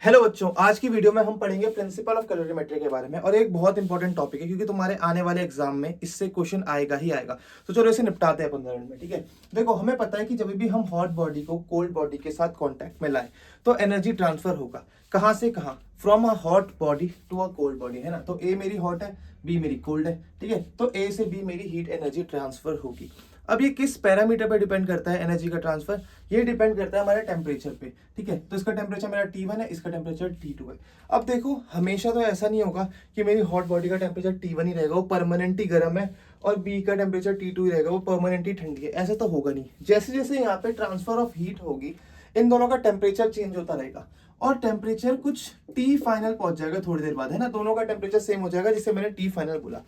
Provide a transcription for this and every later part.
Hello बच्चों, आज की वीडियो में हम पढ़ेंगे प्रिंसिपल ऑफ कैलोरीमेट्री के बारे में। और एक बहुत इंपॉर्टेंट टॉपिक है क्योंकि तुम्हारे आने वाले एग्जाम में इससे क्वेश्चन आएगा ही आएगा। तो चलो इसे निपटाते हैं 15 मिनट में। ठीक है, देखो हमें पता है कि जब भी हम हॉट बॉडी को कोल्ड बॉडी के साथ कॉन्टैक्ट में लाएं तो एनर्जी ट्रांसफर होगा। कहाँ से कहाँ? From a hot body to a cold body, है ना। तो ए मेरी हॉट है, बी मेरी कोल्ड है। ठीक है, तो ए से बी मेरी हीट एनर्जी ट्रांसफर होगी। अब ये किस पैरामीटर पे डिपेंड करता है एनर्जी का ट्रांसफर? ये डिपेंड करता है हमारे टेम्परेचर पे। ठीक है, तो इसका टेम्परेचर मेरा T1 है, इसका टेम्परेचर T2 है। अब देखो हमेशा तो ऐसा नहीं होगा कि मेरी हॉट बॉडी का टेम्परेचर T1 ही रहेगा, वो परमानेंट ही गर्म है, और बी का टेम्परेचर T2 ही रहेगा, वो परमानेंट ही ठंडी है। ऐसा तो होगा नहीं। जैसे जैसे यहाँ पे ट्रांसफर ऑफ हीट होगी, इन दोनों का टेम्परेचर चेंज होता रहेगा, और टेम्परेचर कुछ T फाइनल पहुंच जाएगा थोड़ी देर बाद, है ना। दोनों का टेम्परेचर सेम हो जाएगा, जिसे मैंने T फाइनल बोला।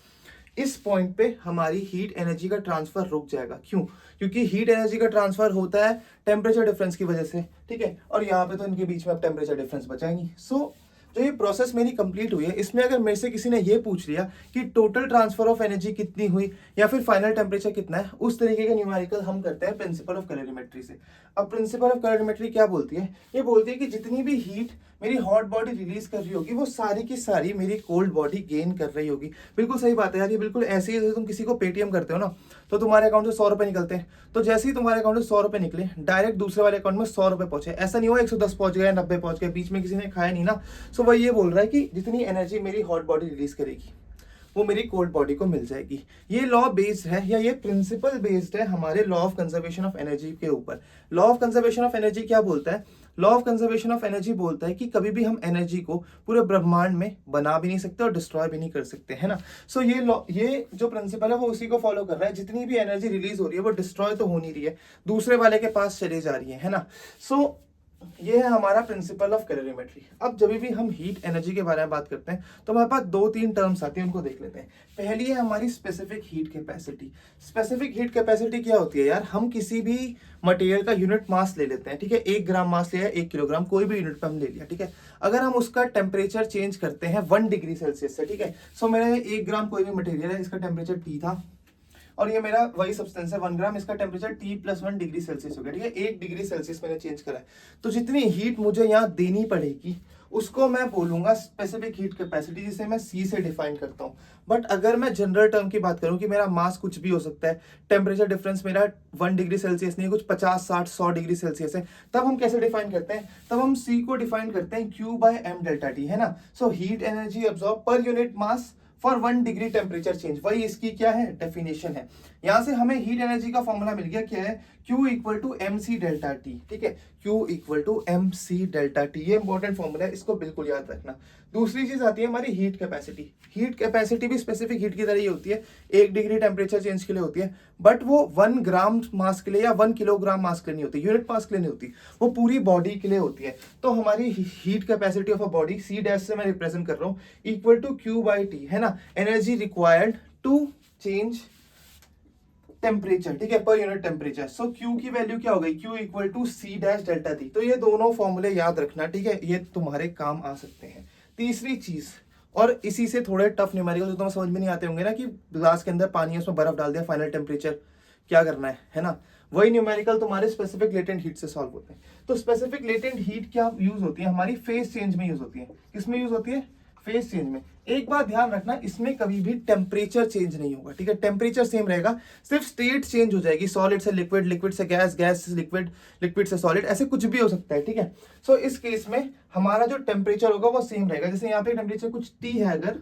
इस पॉइंट पे हमारी हीट एनर्जी का ट्रांसफर रुक जाएगा। क्यों? क्योंकि हीट एनर्जी का ट्रांसफर होता है टेम्परेचर डिफरेंस की वजह से। ठीक है, और यहाँ पे तो इनके बीच में अब टेम्परेचर डिफरेंस बचा ही नहीं। सो जो ये प्रोसेस मेरी कंप्लीट हुई है, इसमें अगर मेरे से किसी ने ये पूछ लिया कि टोटल ट्रांसफर ऑफ एनर्जी कितनी हुई या फिर फाइनल टेम्परेचर कितना है, उस तरीके का न्यूमेरिकल हम करते हैं प्रिंसिपल ऑफ कैलोरीमेट्री से। अब प्रिंसिपल ऑफ कैलोरीमेट्री क्या बोलती है? ये बोलती है कि जितनी भी हीट मेरी हॉट बॉडी रिलीज कर रही होगी, वो सारी की सारी मेरी कोल्ड बॉडी गेन कर रही होगी। बिल्कुल सही बात है यार, ये बिल्कुल ऐसे ही जैसे तुम किसी को पेटीएम करते हो ना, तो तुम्हारे अकाउंट से 100 रुपए निकलते हैं। तो जैसे ही तुम्हारे अकाउंट से 100 रुपए निकले, डायरेक्ट दूसरे वाले अकाउंट में 100 रुपए पहुंचे। ऐसा नहीं हुआ 110 पहुंच गए, 90 पहुंच गए, बीच में किसी ने खाया नहीं ना। सो वही ये बोल रहा है कि जितनी एनर्जी मेरी हॉट बॉडी रिलीज करेगी, वो मेरी कोल्ड बॉडी को मिल जाएगी। ये लॉ बेस्ड है, या ये प्रिंसिपल बेस्ड है हमारे law of conservation of energy के ऊपर। Law of conservation of energy क्या बोलता है? Law of conservation of energy बोलता है कि कभी भी हम एनर्जी को पूरे ब्रह्मांड में बना भी नहीं सकते और डिस्ट्रॉय भी नहीं कर सकते, है ना। सो ये लॉ, ये जो प्रिंसिपल है वो उसी को फॉलो कर रहा है। जितनी भी एनर्जी रिलीज हो रही है वो डिस्ट्रॉय तो हो नहीं रही है, दूसरे वाले के पास चली जा रही है ना। सो ये है हमारा प्रिंसिपल ऑफ कैलोरीमेट्री। अब जब भी हम हीट एनर्जी के बारे में बात करते हैं तो हमारे पास दो तीन टर्म्स आती हैं, उनको देख लेते हैं। पहली है हमारी specific heat capacity. Specific heat capacity क्या होती है यार? हम किसी भी मटेरियल का यूनिट मास ले लेते हैं। ठीक है, 1 ग्राम मास लिया, 1 किलोग्राम, कोई भी यूनिट पे हम ले लिया। ठीक है, अगर हम उसका टेम्परेचर चेंज करते हैं 1 डिग्री सेल्सियस से, ठीक है, सो मेरा 1 ग्राम कोई भी मटेरियल है, इसका टेम्परेचर T था, और ये मेरा वही सब्सटेंस है 1 ग्राम, इसका टेम्परेचर T+1 डिग्री सेल्सियस हो गया। ठीक है, 1 डिग्री सेल्सियस मैंने चेंज करा है, तो जितनी हीट मुझे यहाँ देनी पड़ेगी उसको मैं बोलूंगा स्पेसिफिक हीट कैपेसिटी, जिसे मैं C से डिफाइन करता हूँ। बट अगर मैं जनरल टर्म की बात करूं कि मेरा मास कुछ भी हो सकता है, टेम्परेचर डिफरेंस मेरा 1 डिग्री सेल्सियस नहीं, कुछ 50, 60, 100 डिग्री सेल्सियस है, तब हम कैसे डिफाइन करते हैं? तब हम C को डिफाइन करते हैं Q/m डेल्टा T, है ना। So heat energy absorb per unit mass for 1 degree temperature change, वही इसकी क्या है? डेफिनेशन है। यहां से हमें हीट एनर्जी का फॉर्मूला मिल गया, क्या है? Q equal to MC delta T। ठीक है, Q equal to MC delta T, ये इंपॉर्टेंट फॉर्मूला है, इसको बिल्कुल याद रखना। दूसरी चीज आती है हमारी हीट कैपेसिटी। हीट कैपेसिटी भी स्पेसिफिक हीट की तरह ही होती है, 1 डिग्री टेम्परेचर चेंज के लिए होती है, बट वो 1 ग्राम मास के लिए या 1 किलोग्राम मास के लिए नहीं होती, यूनिट मास के लिए नहीं होती, वो पूरी बॉडी के लिए होती है। तो हमारी heat capacity of a body C dash से मैं रिप्रेजेंट कर रहा हूँ, इक्वल टू Q/T, है ना, energy required to change temperature. ठीक है, per unit temperature. So Q की वैल्यू क्या हो गई? Q equal to C dash delta T। तो ये दोनों फॉर्मूले याद रखना, ठीक है, ये तुम्हारे काम आ सकते हैं। तीसरी चीज, और इसी से थोड़े टफ न्यूमेरिकल जो तुम्हें समझ में नहीं आते होंगे ना, कि ग्लास के अंदर पानी है, उसमें बर्फ डाल दिया, फाइनल टेम्परेचर क्या करना है ना, वही न्यूमेरिकल तुम्हारे स्पेसिफिक लेटेंट हीट से सॉल्व होते हैं। तो स्पेसिफिक लेटेंट हीट क्या यूज होती है? हमारी फेज चेंज में यूज होती है। किसमें यूज होती है? फेज चेंज में। एक बात ध्यान रखना, इसमें कभी भी टेम्परेचर चेंज नहीं होगा। ठीक है, टेम्परेचर सेम रहेगा, सिर्फ स्टेट चेंज हो जाएगी, सॉलिड से लिक्विड, लिक्विड से गैस, गैस से लिक्विड, लिक्विड से सॉलिड, ऐसे कुछ भी हो सकता है। ठीक है, सो इस केस में हमारा जो टेम्परेचर होगा वो सेम रहेगा। जैसे यहाँ पे टेम्परेचर कुछ T है अगर,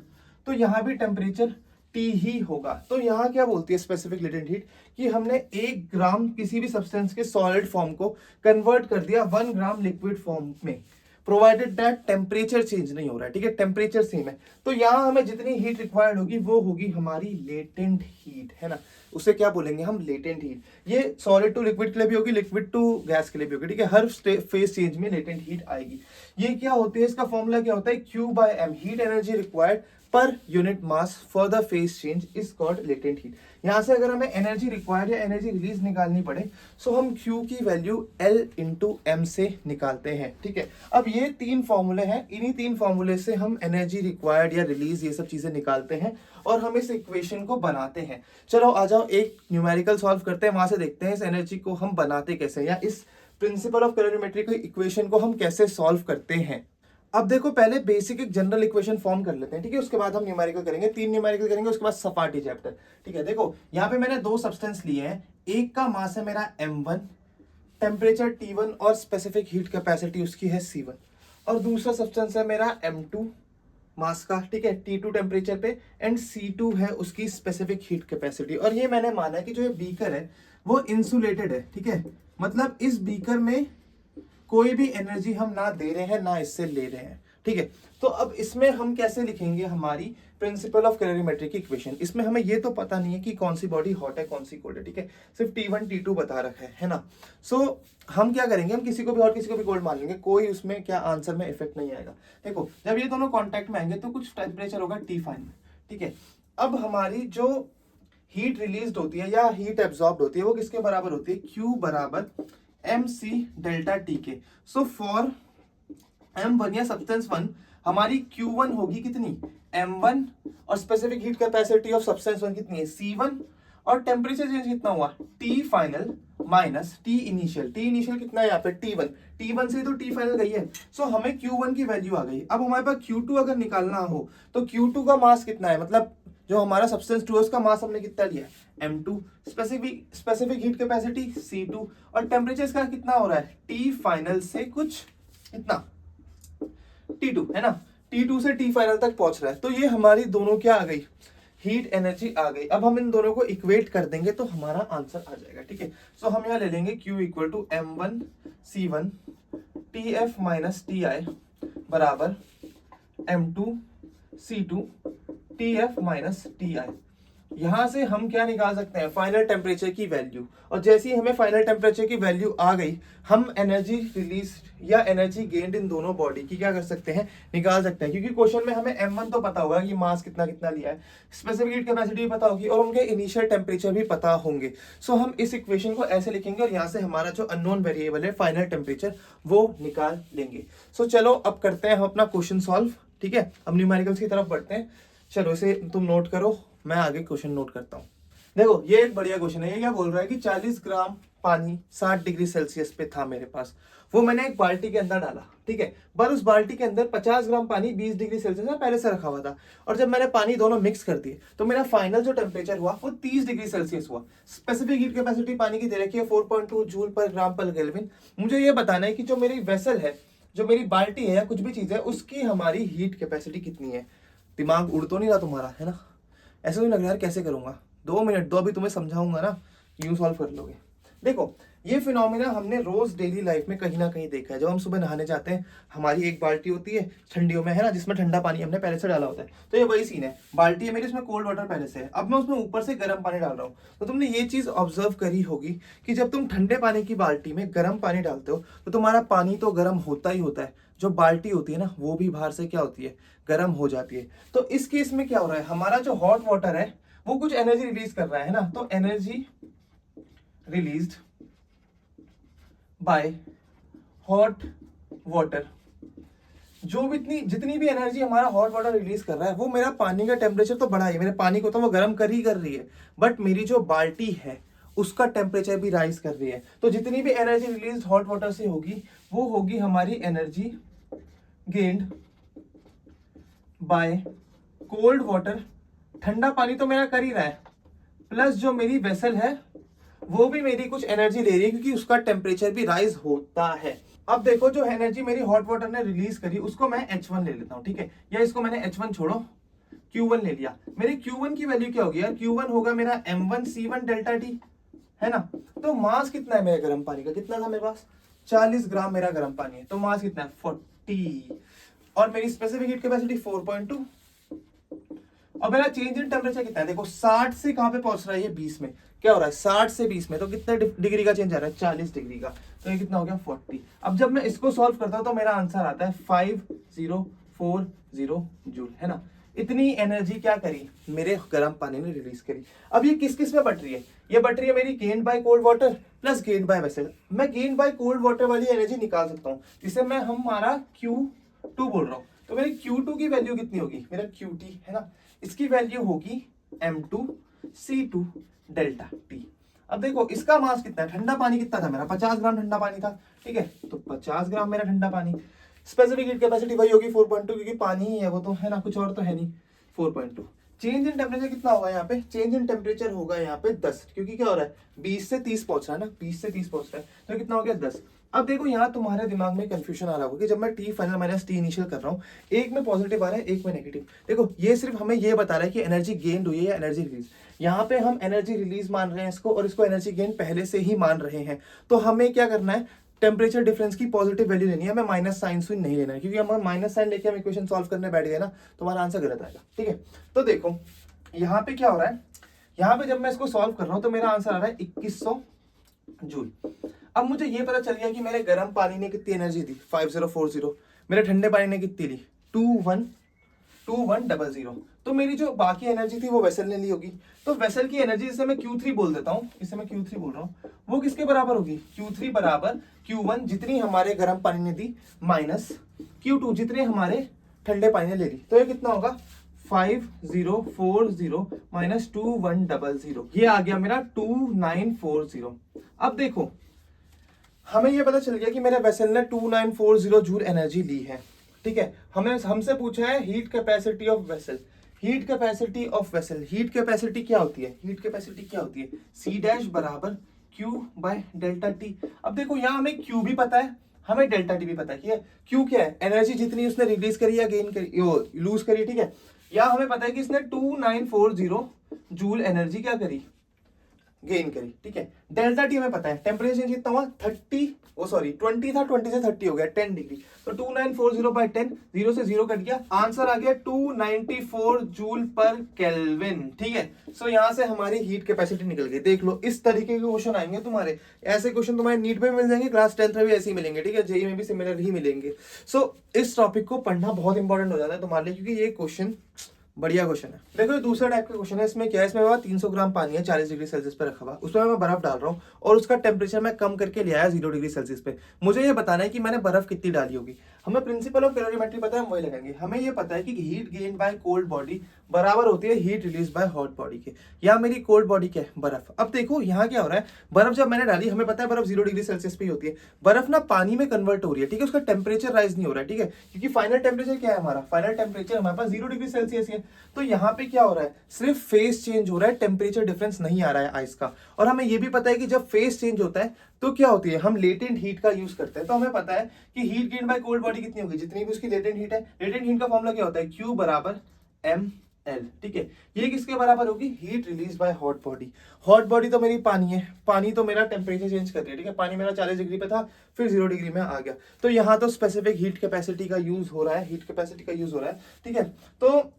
तो यहाँ भी टेम्परेचर T ही होगा। तो यहाँ क्या बोलती है स्पेसिफिक लेटेंट हीट, कि हमने 1 ग्राम किसी भी सब्सटेंस के सॉलिड फॉर्म को कन्वर्ट कर दिया 1 ग्राम लिक्विड फॉर्म में, प्रोवाइडेड दैट टेम्परेचर चेंज नहीं हो रहा है। ठीक है, टेम्परेचर सेम है। तो यहाँ हमें जितनी हीट रिक्वायर्ड होगी वो होगी हमारी लेटेंट हीट, है ना। उसे क्या बोलेंगे हम? Latent heat. ये सॉलिड टू लिक्विड के लिए भी होगी, लिक्विड टू गैस के लिए भी होगी। ठीक है, हर फेज चेंज में लेटेंट हीट आएगी। ये क्या होती है? इसका फॉर्मूला क्या होता है? Q/m, हीट एनर्जी रिक्वायर्ड पर unit mass for the phase change is called latent heat. यहां से अगर हमें एनर्जी रिक्वायर्ड या एनर्जी रिलीज निकालनी पड़े, सो हम Q की वैल्यू L इंटू M से निकालते हैं। ठीक है, अब ये 3 फॉर्मूले हैं, इन्हीं 3 फॉर्मूले से हम एनर्जी रिक्वायर्ड या रिलीज ये सब चीजें निकालते हैं और हम इस इक्वेशन को बनाते हैं। चलो आ जाओ एक न्यूमेरिकल सॉल्व करते हैं, वहां से देखते हैं इस एनर्जी को हम बनाते कैसे, या इस प्रिंसिपल ऑफ कैलोरीमेट्री की इक्वेशन को हम कैसे सॉल्व करते हैं। अब देखो पहले बेसिक एक जनरल इक्वेशन फॉर्म कर लेते हैं, ठीक है, उसके बाद हम न्यूमेरिकल करेंगे, 3 न्यूमेरिकल करेंगे, उसके बाद सपाटी चैप्टर। ठीक है, देखो यहाँ पे मैंने 2 सब्सटेंस लिए हैं, एक का मास है मेरा m1, टेम्परेचर T1 और स्पेसिफिक हीट कैपेसिटी उसकी है C1, और दूसरा सब्सटेंस है मेरा m2 मास का, ठीक है, T2 टेम्परेचर पे, एंड C2 है उसकी स्पेसिफिक हीट कैपेसिटी। और ये मैंने माना है कि जो ये बीकर है वो इंसुलेटेड है, ठीक है, मतलब इस बीकर में कोई भी एनर्जी हम ना दे रहे हैं ना इससे ले रहे हैं, ठीक है। तो अब इसमें हम कैसे लिखेंगे हमारी प्रिंसिपल ऑफ कैलोरीमेट्री की इक्वेशन। इसमें हमें ये तो पता नहीं है कि कौन सी बॉडी हॉट है कौन सी कोल्ड है, ठीक है, सिर्फ T1 T2 बता रखा है ना। सो हम क्या करेंगे, हम किसी को भी हॉट किसी को भी कोल्ड मान लेंगे, कोई उसमें क्या आंसर में इफेक्ट नहीं आएगा। देखो जब ये दोनों कॉन्टेक्ट में आएंगे तो कुछ टेम्परेचर होगा T फाइन, ठीक है। अब हमारी जो हीट रिलीज होती है या हीट एब्जॉर्ब होती है वो किसके बराबर होती है, Q बराबर mc डेल्टा टी के। सो फॉर m1 या सब्सटेंस 1 हमारी Q1 होगी कितनी, m1, और specific heat capacity of substance 1 कितनी है, C1, और टेम्परेचर चेंज कितना हुआ, T final minus T initial. T initial कितना है यहाँ पे, T1, T1 से तो T फाइनल गई है। सो हमें Q1 की वैल्यू आ गई। अब हमारे पास Q2 अगर निकालना हो तो Q2 का मास कितना है, मतलब जो हमारा सब्सटेंस 2 है उसका मास हमने कितना लिया है, m2, specific heat capacity C2, और टेम्परेचर इसका कितना हो रहा है, T फाइनल से कुछ इतना T2 है ना, T2 से T फाइनल तक पहुंच रहा है। तो ये हमारी दोनों क्या आ गई, हीट एनर्जी आ गई। अब हम इन दोनों को इक्वेट कर देंगे तो हमारा आंसर आ जाएगा, ठीक है। सो हम यहाँ ले लेंगे Q equal to m1 C1 TF minus TI बराबर m2 C2 TF minus TI। यहां से हम क्या निकाल सकते हैं, फाइनल टेम्परेचर की वैल्यू। और जैसे ही हमें फाइनल टेम्परेचर की वैल्यू आ गई, हम एनर्जी रिलीज या एनर्जी गेन्ड इन दोनों बॉडी की क्या कर सकते हैं, निकाल सकते हैं। क्योंकि क्वेश्चन में हमें m1 तो पता होगा कि मास कितना कितना लिया है, स्पेसिफिक हीट कैपेसिटी भी पता होगी, और उनके इनिशियल टेम्परेचर भी पता होंगे। सो हम इस इक्वेशन को ऐसे लिखेंगे और यहाँ से हमारा जो अननोन वेरिएबल है फाइनल टेम्परेचर वो निकाल लेंगे। सो चलो अब करते हैं हम अपना क्वेश्चन सॉल्व, ठीक है। अब न्यूमेरिकल्स की तरफ बढ़ते हैं। चलो इसे तुम नोट करो, मैं आगे क्वेश्चन नोट करता हूं। देखो ये एक बढ़िया क्वेश्चन है। ये क्या बोल रहा है कि 40 ग्राम पानी 60 डिग्री सेल्सियस पे था मेरे पास, वो मैंने एक बाल्टी के अंदर डाला, ठीक है। पर उस बाल्टी के अंदर 50 ग्राम पानी 20 डिग्री सेल्सियस में पहले से रखा हुआ था, और जब मैंने पानी दोनों मिक्स कर दिए तो मेरा फाइनल जो टेम्परेचर हुआ वो 30 डिग्री सेल्सियस हुआ। स्पेसिफिक हीट कैपेसिटी पानी की दे रखी है 4.2 जूल पर ग्राम पर केल्विन। मुझे ये बताना है कि जो मेरी वेसल है, जो मेरी बाल्टी है या कुछ भी चीज है, उसकी हमारी हीट कैपेसिटी कितनी है। दिमाग उड़ तो नहीं रहा तुम्हारा, है ना, ऐसा नहीं लग रहा यार कैसे करूंगा, 2 मिनट दो, अभी तुम्हें समझाऊंगा ना, यूं सॉल्व कर लोगे। देखो ये फिनोमिना हमने रोज डेली लाइफ में कहीं ना कहीं देखा है। जब हम सुबह नहाने जाते हैं, हमारी एक बाल्टी होती है ठंडियों में, है ना, जिसमें ठंडा पानी हमने पहले से डाला होता है। तो ये वही सीन है, बाल्टी है मेरी, इसमें कोल्ड वाटर पहले से है, अब मैं उसमें ऊपर से गर्म पानी डाल रहा हूँ। तो तुमने ये चीज ऑब्जर्व करी होगी कि जब तुम ठंडे पानी की बाल्टी में गर्म पानी डालते हो तो तुम्हारा पानी तो गर्म होता ही होता है, जो बाल्टी होती है ना वो भी बाहर से क्या होती है, गर्म हो जाती है। तो इस केस में क्या हो रहा है, हमारा जो हॉट वाटर है वो कुछ एनर्जी रिलीज कर रहा है ना, तो energy released by hot water, जो भी जितनी भी एनर्जी हमारा हॉट वाटर रिलीज कर रहा है वो मेरा पानी का टेम्परेचर तो बढ़ा है, मेरे पानी को तो वो गर्म कर ही कर रही है, बट मेरी जो बाल्टी है उसका टेम्परेचर भी राइज कर रही है। तो जितनी भी एनर्जी रिलीज हॉट वाटर से होगी वो होगी हमारी energy gained by cold water. ठंडा पानी तो मेरा कर ही रहा है, प्लस जो मेरी वेसल है वो भी मेरी कुछ एनर्जी ले रही है क्योंकि उसका टेम्परेचर भी राइज होता है। अब देखो जो एनर्जी मेरी हॉट वाटर ने रिलीज करी उसको मैं H1 ले लेता हूं, ठीक है, या इसको मैंने H1 छोड़ो Q1 ले लिया। मेरे Q1 की वैल्यू क्या होगी यार, Q1 होगा मेरा m1 C1 डेल्टा टी, है ना। तो मास कितना है मेरे गर्म पानी का, कितना था मेरे पास, 40 ग्राम मेरा गर्म पानी है, तो मास कितना है 40, और मेरी स्पेसिफिक हीट कैपेसिटी 4.2, और मेरा चेंज इन टेम्परेचर कितना है, देखो 60 से कहां पे पहुंच रहा है, ये 20 में क्या हो रहा है, 60 से 20 में, तो कितने डिग्री का चेंज आ रहा है, 40 डिग्री का, तो ये कितना हो गया 40। अब जब मैं इसको सॉल्व करता हूं तो मेरा आंसर आता है 5040 जूल, है ना। इतनी एनर्जी क्या करी, मेरे गर्म पानी ने रिलीज करी। अब ये किस किस में बट रही है, ये बट रही है मेरी gained by cold water plus gained by vessel. मैं गेन्ड बाय कोल्ड वाटर वाली एनर्जी निकाल सकता हूँ, जिसे मैं हमारा Q2 बोल रहा हूँ। तो मेरी Q2 की वैल्यू कितनी होगी, मेरा QT है ना, इसकी वैल्यू होगी m2 C2 डेल्टा टी। अब देखो इसका मास कितना है, ठंडा पानी कितना था मेरा, 50 ग्राम ठंडा पानी था, ठीक है, तो 50 ग्राम मेरा ठंडा पानी। स्पेसिफिक हीट कैपेसिटी वही होगी 4.2, क्योंकि पानी ही है वो तो, है ना, कुछ और तो है नहीं। 4.2। चेंज इन टेम्परेचर कितना होगा यहाँ पे? चेंज इन टेम्परेचर होगा यहाँ पे 10, क्योंकि क्या हो रहा है 20 से 30 पहुंच रहा है ना, 20 से 30 पहुंच रहा है, तो कितना हो गया 10। अब देखो यहाँ तुम्हारे दिमाग में कंफ्यूजन आ रहा होगा कि जब मैं T final minus T initial कर रहा हूँ, एक में पॉजिटिव आ रहा है एक में नेगेटिव। देखो ये सिर्फ हमें ये बता रहा है कि एनर्जी गेन हुई है या एनर्जी रिलीज। यहाँ पे हम एनर्जी रिलीज मान रहे हैं इसको, और इसको एनर्जी गेन पहले से ही मान रहे हैं। तो हमें क्या करना है, टेम्परेचर डिफरेंस की पॉजिटिव वैल्यू लेनी है, हमें माइनस साइन सुइन नहीं लेना है, क्योंकि हम माइनस साइन लेके हम इक्वेशन सॉल्व करने बैठ गए ना, तो हमारा आंसर गलत आएगा। ठीक है, तो देखो यहाँ पे क्या हो रहा है, यहाँ पे जब मैं इसको सॉल्व कर रहा हूँ तो मेरा आंसर आ रहा है 2100 जूल। अब मुझे ये पता चल गया कि मेरे गर्म पानी ने कितनी एनर्जी दी 5040, मेरे ठंडे पानी ने कितनी ली 2100। तो मेरी जो बाकी एनर्जी थी वो वेसल ने ली होगी। तो वेसल की एनर्जी, जिसे मैं Q3 बोल देता हूँ, इसे मैं Q3 बोल रहा हूँ, वो किसके बराबर होगी? Q3 बराबर Q1 जितनी हमारे गर्म पानी ने दी, माइनस Q2 जितने हमारे ठंडे पानी ने ले ली। तो ये कितना होगा 5040 माइनस 2100, ये आ गया मेरा 2940। अब देखो हमें ये पता चल गया कि मेरे वेसल ने 2940 जूल एनर्जी ली है। ठीक है, हमसे पूछा है heat capacity of vessel. Heat capacity of vessel, heat capacity क्या होती है? हीट कैपेसिटी क्या होती है? C डैश बराबर Q बाय डेल्टा टी। अब देखो यहाँ हमें Q भी पता है, हमें डेल्टा टी भी पता है। Q क्या है? एनर्जी जितनी उसने रिलीज करी या गेन करी, लूज करी। ठीक है, या हमें पता है कि इसने 2940 जूल एनर्जी क्या करी, गेन करी। ठीक है, डेल्टा टी हमें पता है, टेम्परेचर चेंज कितना हुआ 20 था, 20 से 30 हो गया 10 डिग्री। तो 2940 बाय 10, 0 से 0 कट गया, आंसर आ गया 294 जूल पर केल्विन। ठीक है, सो यहाँ से हमारी हीट कैपेसिटी निकल गई। देख लो इस तरीके के क्वेश्चन आएंगे तुम्हारे, ऐसे क्वेश्चन तुम्हारे नीट में मिल जाएंगे, क्लास 10th में भी ऐसे ही मिलेंगे। ठीक है, जेई में भी सिमिलर ही मिलेंगे। सो इस टॉपिक को पढ़ना बहुत इंपॉर्टेंट हो जाता है तुम्हारे लिए, क्योंकि ये क्वेश्चन बढ़िया क्वेश्चन है। देखो ये दूसरा टाइप का क्वेश्चन है। इसमें क्या है, इसमें 300 ग्राम पानी है 40 डिग्री सेल्सियस पे रखा हुआ, उसमें मैं बर्फ डाल रहा हूँ और उसका टेम्परेचर मैं कम करके ले आया 0 डिग्री सेल्सियस पे। मुझे ये बताना है कि मैंने बर्फ कितनी डाली होगी। हमें प्रिंसिपल ऑफ कैलोरीमेट्री पता है, हम वही लगाएंगे। हमें ये पता है कि heat gain by cold body बराबर होती है heat release by hot body के। यहाँ मेरी कोल्ड बॉडी क्या है, बर्फ। अब देखो यहाँ क्या हो रहा है, बर्फ जब मैंने डाली, हमें पता है बर्फ 0 डिग्री सेल्सियस पे ही होती है, बर्फ ना पानी में कन्वर्ट हो रही है। ठीक है, उसका टेम्परेचर राइज नहीं हो रहा है। ठीक है, क्योंकि फाइनल टेम्परेचर क्या है हमारा, फाइनल टेम्परेचर हमारे पास 0 डिग्री सेल्सियस है। तो यहाँ पे क्या हो रहा है, सिर्फ फेस चेंज हो रहा है, टेम्परेचर डिफरेंस नहीं आ रहा है आइस का। और हमें ये भी पता है कि जब फेस चेंज होता है तो क्या होती है, हम लेटेंट हीट का यूज करते हैं। तो हमें पता है कि heat gain by cold body कितनी होगी, जितनी भी उसकी लेटेंट हीट है। लेटेंट हीट का फॉर्मूला क्या होता है, Q बराबर ml। ठीक है, ये किसके बराबर होगी, heat release by hot body. Hot body तो मेरी पानी है, पानी तो मेरा टेम्परेचर चेंज कर रही है। ठीक है, पानी मेरा 40 डिग्री पे था, फिर 0 डिग्री में आ गया। तो यहाँ तो स्पेसिफिक हीट कैपेसिटी का यूज हो रहा है, हीट कैपेसिटी का यूज हो रहा है। ठीक है, तो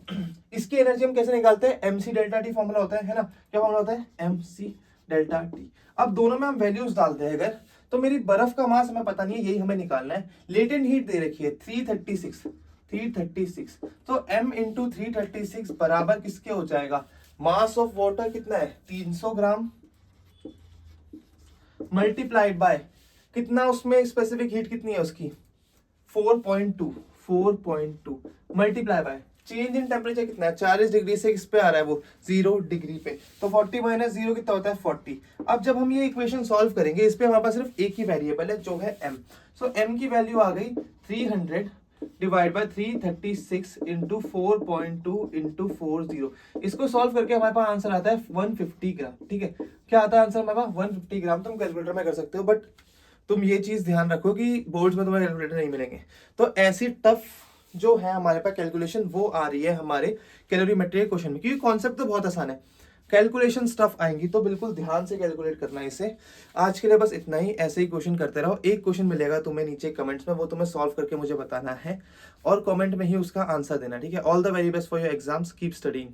इसकी एनर्जी हम कैसे निकालते हैं, mc डेल्टा टी फॉर्मूला होता है ना, क्या फॉर्मूला होता है, mc डेल्टा टी। अब दोनों में हम वैल्यूज डालते हैं अगर, तो मेरी बर्फ का मास हमें पता नहीं है, यही हमें निकालना है। लेटेंट हीट दे रखी है 336, तो m इंटू 336 बराबर किसके हो जाएगा, मास ऑफ वाटर कितना है 300 ग्राम, मल्टीप्लाइड बाय कितना, उसमें स्पेसिफिक हीट कितनी है उसकी 4.2 multiply by change in temperature कितना है 40 डिग्री से इस पे आ रहा है वो 0 डिग्री पे। तो 40 माइनस 0 कितना होता है 40। अब जब हम ये इक्वेशन सॉल्व करेंगे, इस पे हमारे पास सिर्फ एक ही वेरिएबल है जो है m। सो m की वैल्यू आ गई 300 डिवाइड बाय 336 इंटू 4.2 इंटू 40। इसको सॉल्व करके हमारे पास आंसर आता है 150 ग्राम। ठीक है, क्या आता है आंसर हमारे पास 150 ग्राम। तुम कैलकुलेटर में कर सकते हो, बट तुम ये चीज ध्यान रखो कि बोर्ड्स में तुम्हें कैलकुलेटर नहीं मिलेंगे। तो ऐसी टफ जो है हमारे पास कैलकुलेशन वो आ रही है हमारे कैलोरीमेट्री क्वेश्चन में, क्योंकि कॉन्सेप्ट तो बहुत आसान है, कैलकुलेशन स्टफ आएंगी तो बिल्कुल ध्यान से कैलकुलेट करना है इसे। आज के लिए बस इतना ही, ऐसे ही क्वेश्चन करते रहो। एक क्वेश्चन मिलेगा तुम्हें नीचे कमेंट्स में, वो तुम्हें सॉल्व करके मुझे बताना है और कमेंट में ही उसका आंसर देना। ठीक है, all the very best for your exams, keep studying.